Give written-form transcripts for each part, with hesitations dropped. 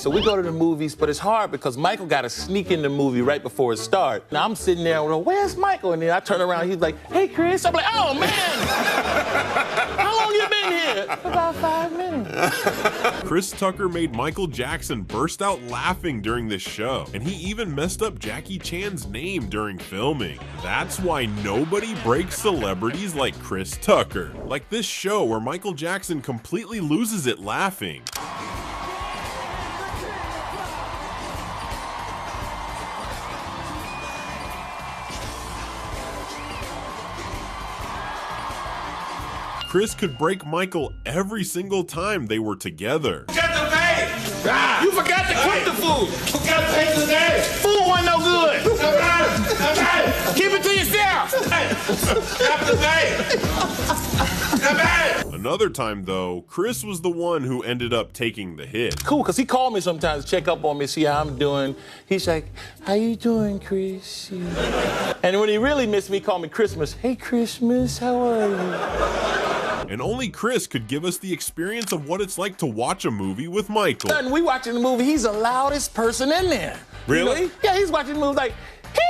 So we go to the movies, but it's hard because Michael got to sneak in the movie right before it starts. Now I'm sitting there, well, where's Michael? And then I turn around, he's like, hey, Chris. I'm like, oh, man. How long you been here? About 5 minutes. Chris Tucker made Michael Jackson burst out laughing during this show, and he even messed up Jackie Chan's name during filming. That's why nobody breaks celebrities like Chris Tucker. Like this show where Michael Jackson completely loses it laughing. Chris could break Michael every single time they were together. You forgot to pay. You forgot to cook the food. You forgot to pay today. Food wasn't no good. Keep it to yourself. Another time though, Chris was the one who ended up taking the hit. Cool, because he called me sometimes to check up on me, see how I'm doing. He's like, how you doing, Chris? And when he really missed me, he called me Christmas. Hey, Christmas, how are you? And only Chris could give us the experience of what it's like to watch a movie with Michael. And we watching the movie, he's the loudest person in there. Really? You know? Yeah, he's watching the movie like, hee.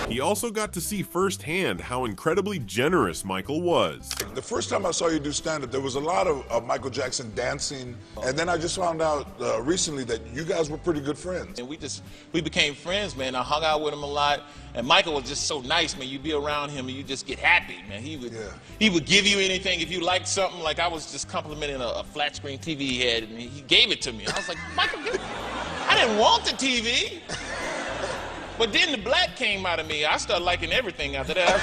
He also got to see firsthand how incredibly generous Michael was. The first time I saw you do stand-up, there was a lot of Michael Jackson dancing, and then I just found out recently that you guys were pretty good friends. And we became friends, man. I hung out with him a lot, and Michael was just so nice, man. You be around him and you just get happy, man. He would give you anything if you liked something. Like I was just complimenting a flat screen TV he had, and he gave it to me. I was like, Michael, I didn't want the TV. But then the black came out of me. I started liking everything after that.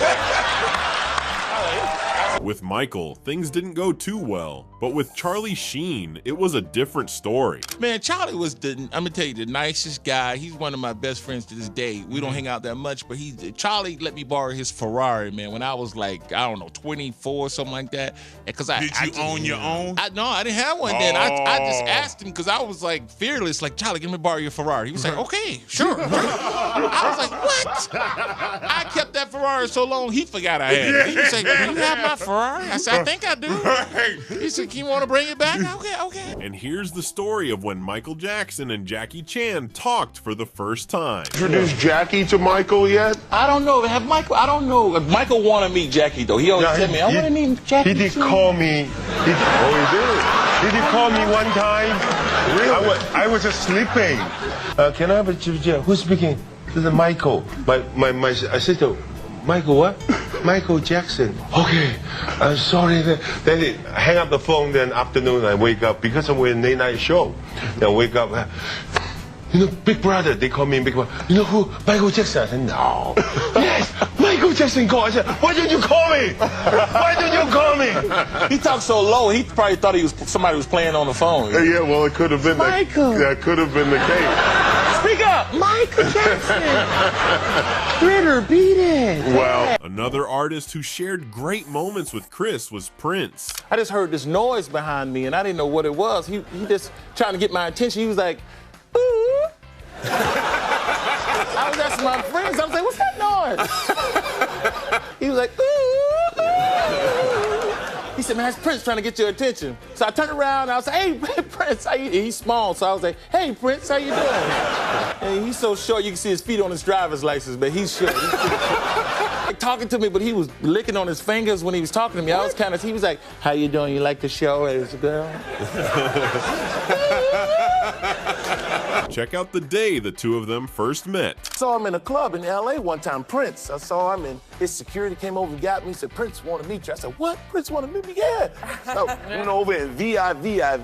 With Michael, things didn't go too well, but with Charlie Sheen, it was a different story. Man, Charlie was I'm gonna tell you, the nicest guy. He's one of my best friends to this day. We don't hang out that much, but Charlie let me borrow his Ferrari, man, when I was like, I don't know, 24, something like that. Did you own your own? No, I didn't have one then. I just asked him because I was like fearless, like, Charlie, let me borrow your Ferrari. He was like, okay, sure. I was like, what? I kept that Ferrari so long, he forgot I had it. He was like, do you have my Ferrari? I said, I think I do. He said, you want to bring it back? Okay. And here's the story of when Michael Jackson and Jackie Chan talked for the first time. Introduced Jackie to Michael yet? I don't know. I don't know. Michael wanted to meet Jackie, though. He always tell me, I want to meet Jackie. He did call me. He did call me one time. Really? I was just sleeping. Can I have a who's speaking? This is Michael. My sister. Michael what? Michael Jackson. Okay, I'm sorry. Then he hang up the phone. Then afternoon I wake up because we're late night show. Then I wake up. You know, Big Brother. They call me Big Brother. You know who? Michael Jackson. I said no. Yes, Michael Jackson called. I said, why didn't you call me? Why didn't you call me? He talked so low. He probably thought somebody was playing on the phone. Yeah, well, it could have been Michael. That could have been the case. Speak up, Michael Jackson. Ritter, beat it. Well, another artist who shared great moments with Chris was Prince. I just heard this noise behind me, and I didn't know what it was. He just trying to get my attention. He was like, ooh. I was asking my friends. I was like, what's that noise? He was like, ooh. He said, man, that's Prince trying to get your attention. So I turned around and I was like, hey, Prince, how you? He's small, so I was like, hey, Prince, how you doing? And he's so short, you can see his feet on his driver's license, but he's short. Like, talking to me, but he was licking on his fingers when he was talking to me. I was he was like, how you doing? You like the show as a girl? Check out the day the two of them first met. Saw him in a club in LA one time, Prince. I saw him and his security came over and got me. He said, Prince want to meet you. I said, what? Prince want to meet me? Yeah. So, over in VIP. I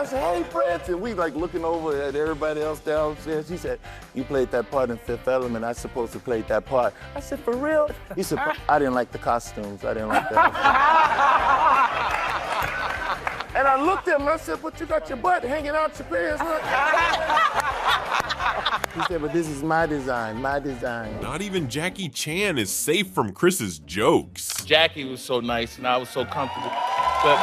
said, hey, Prince. And we like looking over at everybody else downstairs. He said, you played that part in Fifth Element. I supposed to play that part. I said, for real? He said, I didn't like the costumes. I didn't like that. And I looked at him and I said, but you got your butt hanging out your pants. He said, but this is my design. Not even Jackie Chan is safe from Chris's jokes. Jackie was so nice and I was so comfortable. But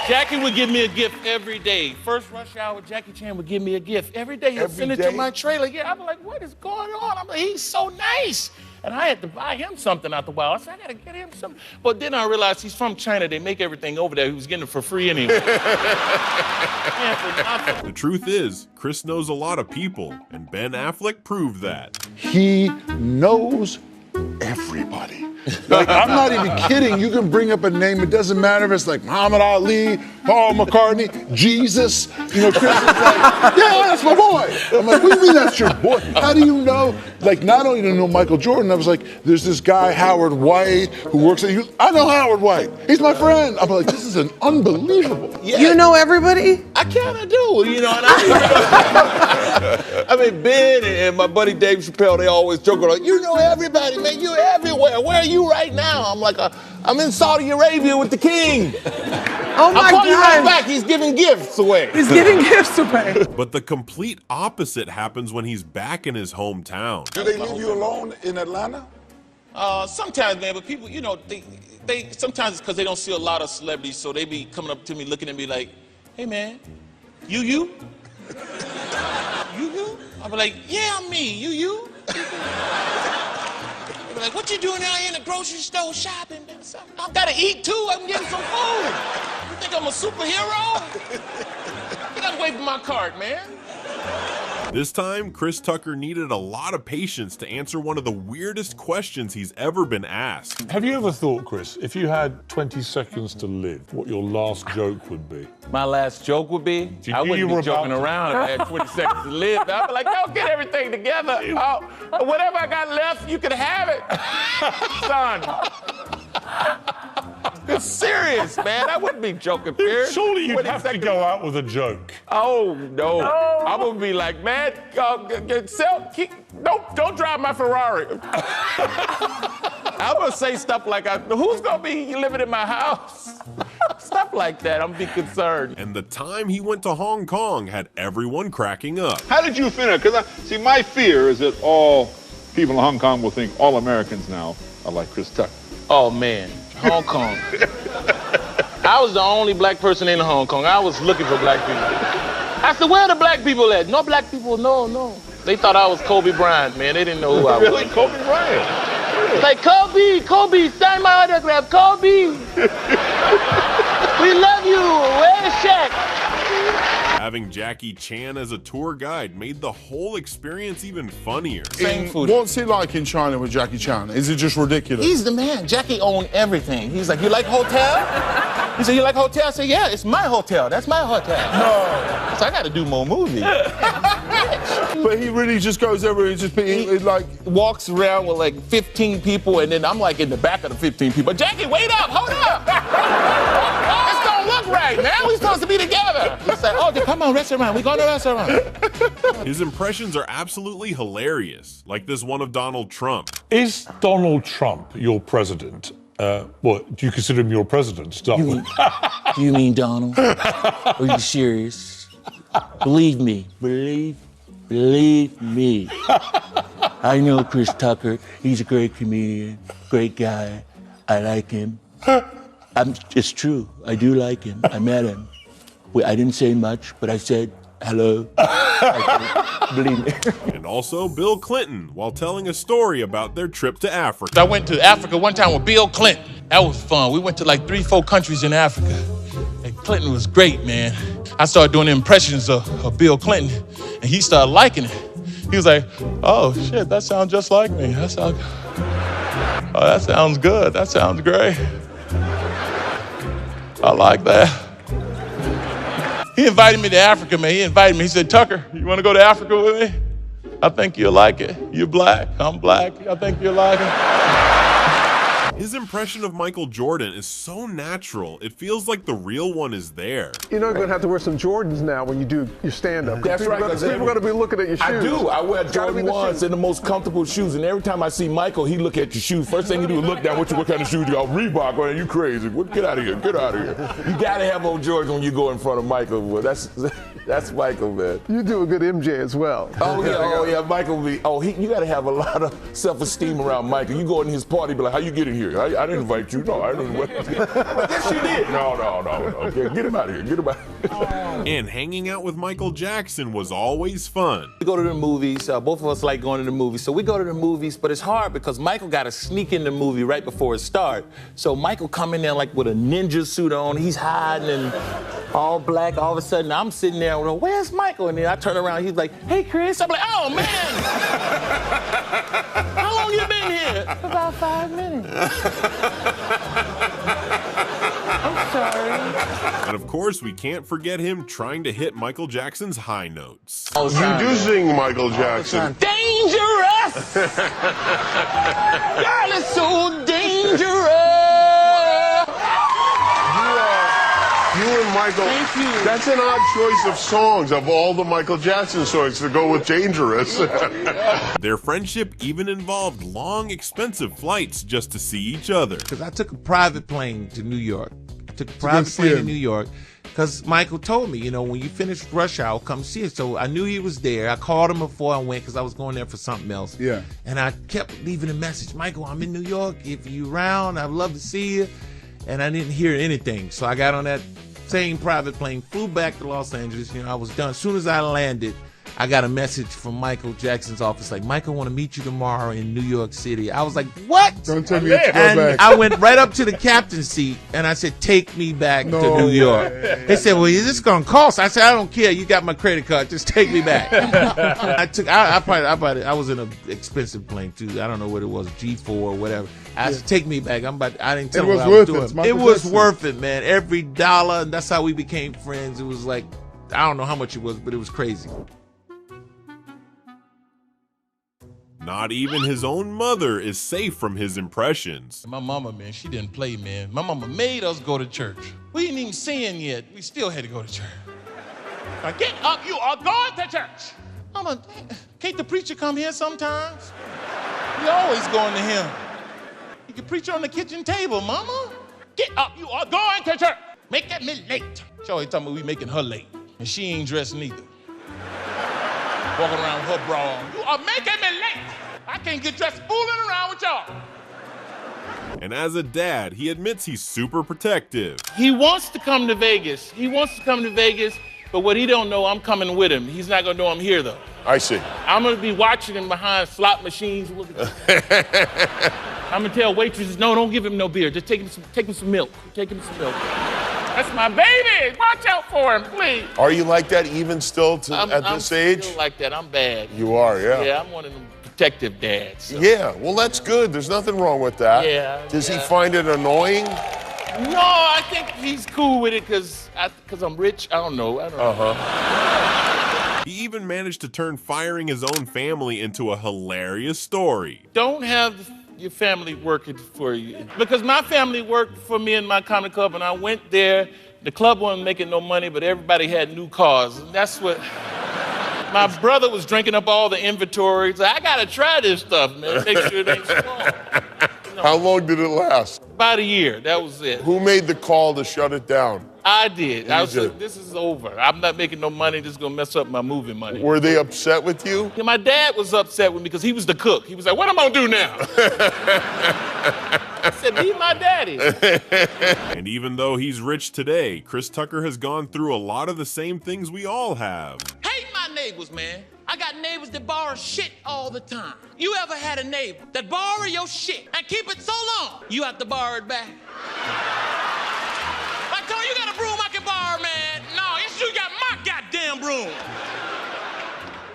Jackie would give me a gift every day. First rush hour, Jackie Chan would give me a gift every day. He'll send it to my trailer. Yeah, I'm like, what is going on? I'm like, he's so nice. And I had to buy him something out the wild. I said, I gotta get him something. But then I realized he's from China. They make everything over there. He was getting it for free anyway. Man, for nothing. The truth is, Chris knows a lot of people, and Ben Affleck proved that. He knows everybody. Like, I'm not even kidding. You can bring up a name. It doesn't matter if it's like Muhammad Ali, Paul McCartney, Jesus. You know, Chris is like, yeah, that's my boy. I'm like, what do you mean that's your boy? How do you know? Like, not only do you know Michael Jordan, I was like, there's this guy, Howard White, who works at, I know Howard White. He's my friend. I'm like, this is an unbelievable. Yeah. You know everybody? I kind of do, you know. And I mean, Ben and my buddy Dave Chappelle, they always joke like, you know everybody, man. You're everywhere. Where are you right now? I'm like, I'm in Saudi Arabia with the king. Oh my I'll call you right God. back. He's giving gifts away. He's giving gifts away. But the complete opposite happens when he's back in his hometown. Do they leave you alone in Atlanta? Sometimes, man, but people, you know, they sometimes it's because they don't see a lot of celebrities, so they be coming up to me, looking at me like, hey, man, you? You? I'll be like, yeah, I'm me, you? They'll be like, what you doing out here in the grocery store shopping? I've got to eat too, I'm getting some food. You think I'm a superhero? Get out away from my cart, man. This time, Chris Tucker needed a lot of patience to answer one of the weirdest questions he's ever been asked. Have you ever thought, Chris, if you had 20 seconds to live, what your last joke would be? My last joke would be, You I knew you wouldn't were be joking about to- around if I had 20 seconds to live. I'd be like, yo, get everything together. Whatever I got left, you can have it. Son. It's serious, man. I wouldn't be joking, Pierce. Surely you'd 20 have to seconds. go out with a joke. Oh, no. I'm gonna be like, man, don't drive my Ferrari. I'm gonna say stuff like, who's gonna be living in my house? Stuff like that, I'm gonna be concerned. And the time he went to Hong Kong had everyone cracking up. How did you finish? Because see, my fear is that all people in Hong Kong will think all Americans now are like Chris Tucker. Oh, man, Hong Kong. I was the only black person in Hong Kong. I was looking for black people. I said, where are the black people at? No black people, no. They thought I was Kobe Bryant, man. They didn't know who I was. Really? Kobe Bryant? Like, Kobe, sign my autograph, Kobe. We love you, where's Shaq? Having Jackie Chan as a tour guide made the whole experience even funnier. Same food. What's it like in China with Jackie Chan? Is it just ridiculous? He's the man. Jackie owned everything. He's like, you like hotel? He said, you like hotel? I said, yeah, it's my hotel. That's my hotel. No. So I got to do more movies. But he really just goes over and just like Walks around with like 15 people, and then I'm like in the back of the 15 people. Jackie, wait up, hold up. This don't look right, man. We're supposed to be together. He's like, oh, come on, restaurant. We go to a restaurant. His impressions are absolutely hilarious, like this one of Donald Trump. Is Donald Trump your president? What, do you consider him your president? Start with. Do you mean Donald? Are you serious? Believe me. Believe me. I know Chris Tucker. He's a great comedian, great guy. I like him. It's true. I do like him. I met him. I didn't say much, but I said hello. Believe me. And also Bill Clinton, while telling a story about their trip to Africa. I went to Africa one time with Bill Clinton. That was fun. We went to like 3-4 countries in Africa. And Clinton was great, man. I started doing impressions of Bill Clinton, and he started liking it. He was like, oh, shit, that sounds just like me. That sounds good. That sounds great. I like that. He invited me to Africa, man. He invited me. He said, Tucker, you want to go to Africa with me? I think you'll like it. You're black. I'm black. I think you'll like it. His impression of Michael Jordan is so natural, it feels like the real one is there. You know you're going to have to wear some Jordans now when you do your stand-up. That's right. People are going to be looking at your shoes. I do. I wear It's gotta be Jordan the 1s shoes. and the most comfortable shoes. And every time I see Michael, he look at your shoes. First thing he do is look down. What kind of shoes you got? Reebok, man. You crazy. Get out of here. Get out of here. You got to have on Jordans when you go in front of Michael. Well, that's Michael, man. You do a good MJ as well. Oh, yeah. Michael be. You got to have a lot of self-esteem around Michael. You go in his party, be like, how you get in here? here. I didn't invite you. No, I didn't invite you. Yes, you did. No. Get him out of here. Get him out. And hanging out with Michael Jackson was always fun. We go to the movies. Both of us like going to the movies. So we go to the movies, but it's hard because Michael got to sneak in the movie right before it starts. So Michael come in there like with a ninja suit on. He's hiding and all black. All of a sudden, I'm sitting there, well, where's Michael? And then I turn around, he's like, hey, Chris. I'm like, oh, man. How long you been here? About 5 minutes. I'm sorry. And of course, we can't forget him trying to hit Michael Jackson's high notes. You do sing Michael Jackson. Dangerous! Girl, it's so dangerous! You and Michael, Thank you. That's an odd choice of songs, of all the Michael Jackson songs, to go with Dangerous. Their friendship even involved long, expensive flights just to see each other. Because I took a private plane to New York. To New York because Michael told me, when you finish Rush Hour, come see it. So I knew he was there. I called him before I went because I was going there for something else. Yeah. And I kept leaving a message. Michael, I'm in New York. If you around, I'd love to see you. And I didn't hear anything. So I got on that same private plane, flew back to Los Angeles. I was done. As soon as I landed, I got a message from Michael Jackson's office like, Michael, want to meet you tomorrow in New York City. I was like, what? Don't tell me you have to go And back. I went right up to the captain's seat and I said, take me back to New York. They said, well, is this going to cost? I said, I don't care. You got my credit card. Just take me back. I was in an expensive plane too. I don't know what it was, G4 or whatever. I said, take me back. I didn't tell him what I was doing. It was worth it, man. Every dollar. And that's how we became friends. It was like, I don't know how much it was, but it was crazy. Not even his own mother is safe from his impressions. My mama, man, she didn't play, man. My mama made us go to church. We ain't even sing yet. We still had to go to church. Now get up, you are going to church. Mama, can't the preacher come here sometimes? We always going to him. You can preach on the kitchen table, mama. Get up, you are going to church. Make that me late. She always talking about we making her late, and she ain't dressed neither. Walking around with her bra on. You are making me late. I can't get dressed fooling around with y'all. And as a dad, he admits he's super protective. He wants to come to Vegas. But what he don't know, I'm coming with him. He's not gonna know I'm here though. I see. I'm gonna be watching him behind slot machines. I'm gonna tell waitresses, no, don't give him no beer. Just take him some milk. Take him some milk. That's my baby. Watch out for him, please. Are you like that even still at this age? I'm still like that. I'm bad. You are, yeah. Yeah, I'm one of them protective dads. So. Yeah, well, that's good. There's nothing wrong with that. Yeah. Does he find it annoying? No, I think he's cool with it because I'm rich. I don't know. He even managed to turn firing his own family into a hilarious story. Don't have your family working for you. Because my family worked for me in my comedy club, and I went there. The club wasn't making no money, but everybody had new cars. And that's what... My brother was drinking up all the inventory. He's like, I gotta try this stuff, man. Make sure it ain't small. How long did it last? About a year. That was it. Who made the call to shut it down? I did. I was like, this is over. I'm not making no money. This is gonna mess up my movie money. Were they upset with you? Yeah, my dad was upset with me because he was the cook. He was like, what am I gonna do now? I said, be my daddy. And even though he's rich today, Chris Tucker has gone through a lot of the same things we all have. Hate my neighbors, man. I got neighbors that borrow shit all the time. You ever had a neighbor that borrow your shit and keep it so long, you have to borrow it back? I told you, you got a broom I can borrow, man. No, it's you got my goddamn broom.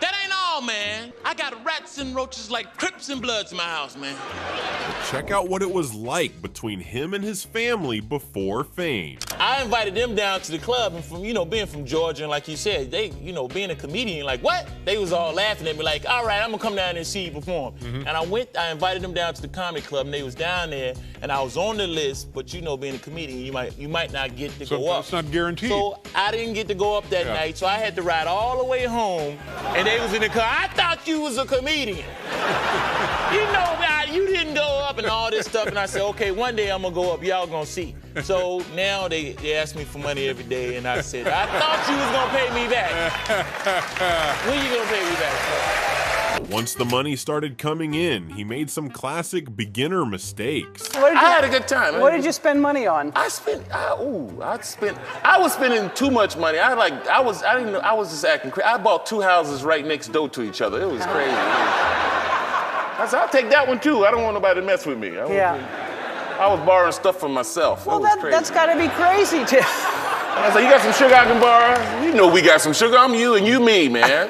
That ain't all, man. I got rats and roaches like Crips and Bloods in my house, man. Check out what it was like between him and his family before fame. I invited them down to the club, and from, being from Georgia, and like you said, they, being a comedian, like, what? They was all laughing at me like, all right, I'm gonna come down and see you perform. And I invited them down to the comedy club, and they was down there, and I was on the list, but being a comedian, you might not get to go up. It's not guaranteed. So I didn't get to go up that night, so I had to ride all the way home, and they was in the car. I thought you was a comedian. You didn't go up and all this stuff, and I said, okay, one day I'm gonna go up, y'all gonna see. So now they ask me for money every day, and I said, I thought you was gonna pay me back. When you gonna pay me back, sir? Once the money started coming in, he made some classic beginner mistakes. I had a good time. What did you spend money on? I was spending too much money. I was just acting crazy. I bought 2 houses right next door to each other. It was crazy. I said, I'll take that one too. I don't want nobody to mess with me. I was borrowing stuff from myself. Well, that's gotta be crazy too. I said, you got some sugar I can borrow? You know we got some sugar. I'm you and you me, man.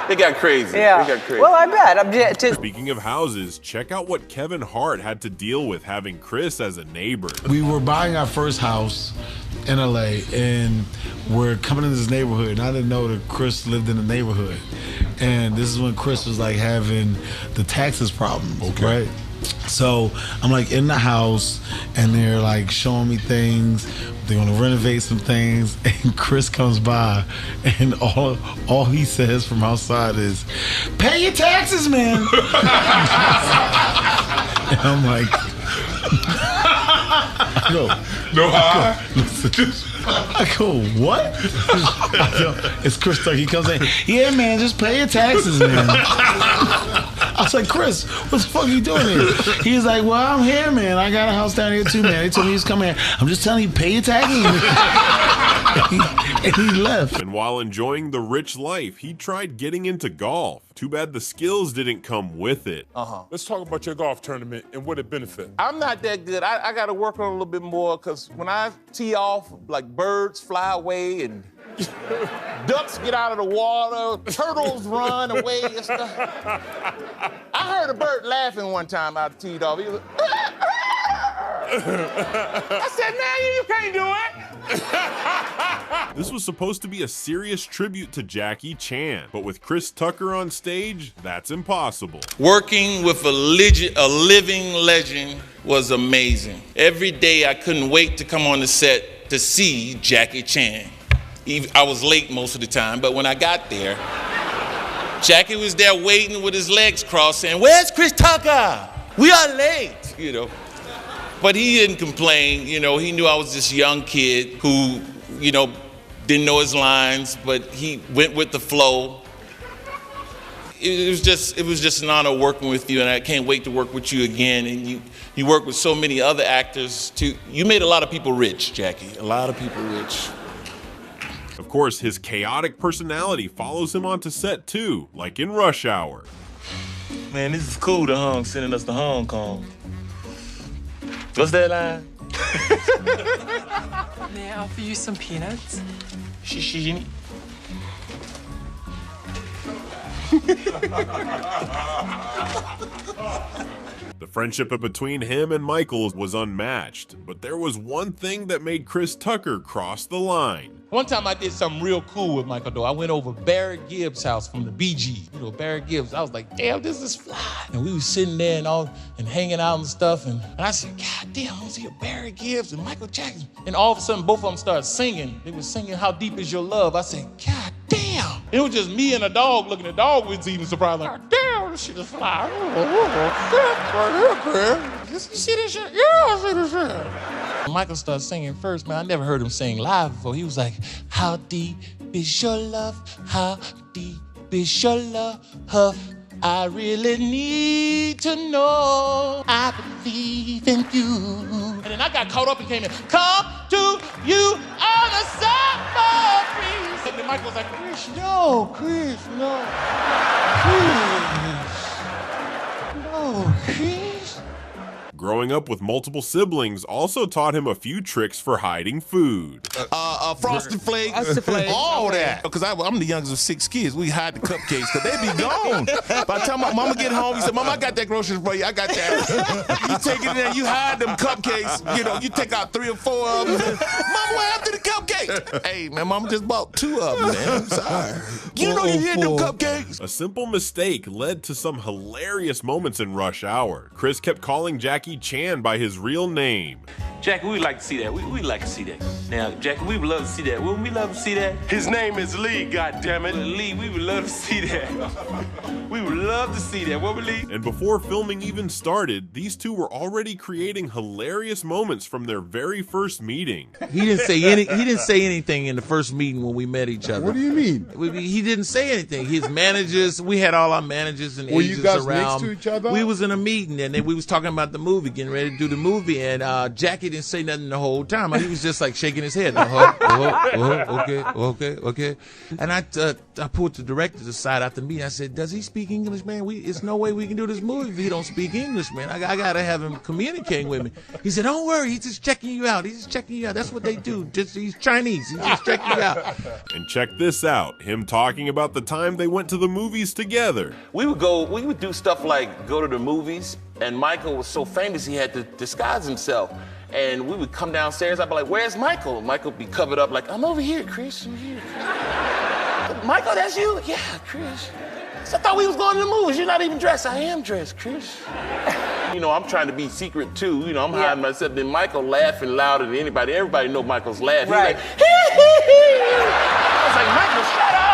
It got crazy. Yeah. It got crazy. Well, I bet. Speaking of houses, check out what Kevin Hart had to deal with having Chris as a neighbor. We were buying our first house in LA, and we're coming into this neighborhood, and I didn't know that Chris lived in the neighborhood. And this is when Chris was like having the taxes problems, right? So I'm like in the house, and they're like showing me things. They're gonna renovate some things, and Chris comes by, and all he says from outside is, "Pay your taxes, man." And I'm like, I go, I go, what? It's Chris Tucker. He comes in, yeah, man, just pay your taxes, man. I was like, Chris, what the fuck are you doing here? He's like, well, I'm here, man. I got a house down here too, man. They told me he was coming here. I'm just telling you, pay your taxes. And he left. And while enjoying the rich life, he tried getting into golf. Too bad the skills didn't come with it. Let's talk about your golf tournament and what it benefit. I'm not that good. I got to work on it a little bit more because when I tee off, like birds fly away and ducks get out of the water, turtles run away and stuff. I heard a bird laughing one time I teed off. He was like, I said, man, you can't do it. This was supposed to be a serious tribute to Jackie Chan, but with Chris Tucker on stage, that's impossible. Working with a living legend was amazing. Every day I couldn't wait to come on the set to see Jackie Chan. I was late most of the time, but when I got there, Jackie was there waiting with his legs crossed saying, "Where's Chris Tucker? We are late," you know. But he didn't complain, you know. He knew I was this young kid who, you know, didn't know his lines, but he went with the flow. It was just an honor working with you, and I can't wait to work with you again. And you work with so many other actors too. You made a lot of people rich, Jackie. A lot of people rich. Of course, his chaotic personality follows him onto set too, like in Rush Hour. Man, this is cool, the Hung sending us to Hong Kong. What's that line? May I offer you some peanuts? The friendship between him and Michael was unmatched, but there was one thing that made Chris Tucker cross the line. One time I did something real cool with Michael, though. I went over Barry Gibbs' house from the Bee Gees. You know, Barry Gibbs. I was like, damn, this is fly. And we was sitting there and hanging out and stuff. And I said, God damn, I see Barry Gibbs and Michael Jackson. And all of a sudden, both of them started singing. They were singing How Deep Is Your Love. I said, God damn. It was just me and a dog looking. The dog was even surprised, like, God damn, this shit is fly. You see this shit? Yeah, I see this shit. Michael started singing first, man. I never heard him sing live before. He was like, how deep is your love? How deep is your love? I really need to know. I believe in you. And then I got caught up and came in. Come to you on the summer breeze. And then Michael was like, Chris, no. Chris. No, Chris. Growing up with multiple siblings also taught him a few tricks for hiding food. Frosted Flakes, all that. Because I'm the youngest of 6 kids. We hide the cupcakes because they be gone. By the time my mama get home, he said, Mama, I got that groceries for you. I got that. You take it in there, you hide them cupcakes. You know, you take out 3 or 4 of them. Mama, what happened to the cupcakes? Hey, man, Mama just bought 2 of them, man. I'm sorry. You know you hid them cupcakes. A simple mistake led to some hilarious moments in Rush Hour. Chris kept calling Jackie Chan by his real name. Jackie, we'd like to see that. We'd like to see that. Now, Jackie, we would love to see that. Wouldn't we love to see that? His name is Lee, goddammit. Lee, we would love to see that. We would love to see that. What, Lee? And before filming even started, these two were already creating hilarious moments from their very first meeting. He didn't say anything in the first meeting when we met each other. What do you mean? He didn't say anything. His managers, we had all our managers and Were you agents guys around. next to each other? We was in a meeting and then we was talking about the movie, getting ready to do the movie, and Jackie didn't say nothing the whole time. He was just like shaking his head. Okay. And I pulled the director aside after the meeting. I said, "Does he speak English, man? It's no way we can do this movie if he don't speak English, man. I gotta have him communicating with me." He said, "Don't worry, he's just checking you out. He's just checking you out. That's what they do. He's Chinese. He's just checking you out." And check this out, him talking about the time they went to the movies together. We would do stuff like go to the movies, and Michael was so famous he had to disguise himself. And we would come downstairs, I'd be like, "Where's Michael?" Michael would be covered up like, "I'm over here, Chris, I'm here." "Michael, that's you?" "Yeah, Chris." "I thought we was going to the movies. You're not even dressed." "I am dressed, Chris." I'm trying to be secret too. I'm hiding myself. Then Michael laughing louder than anybody. Everybody know Michael's laughing. Right. He's like, I was like, "Michael, shut up."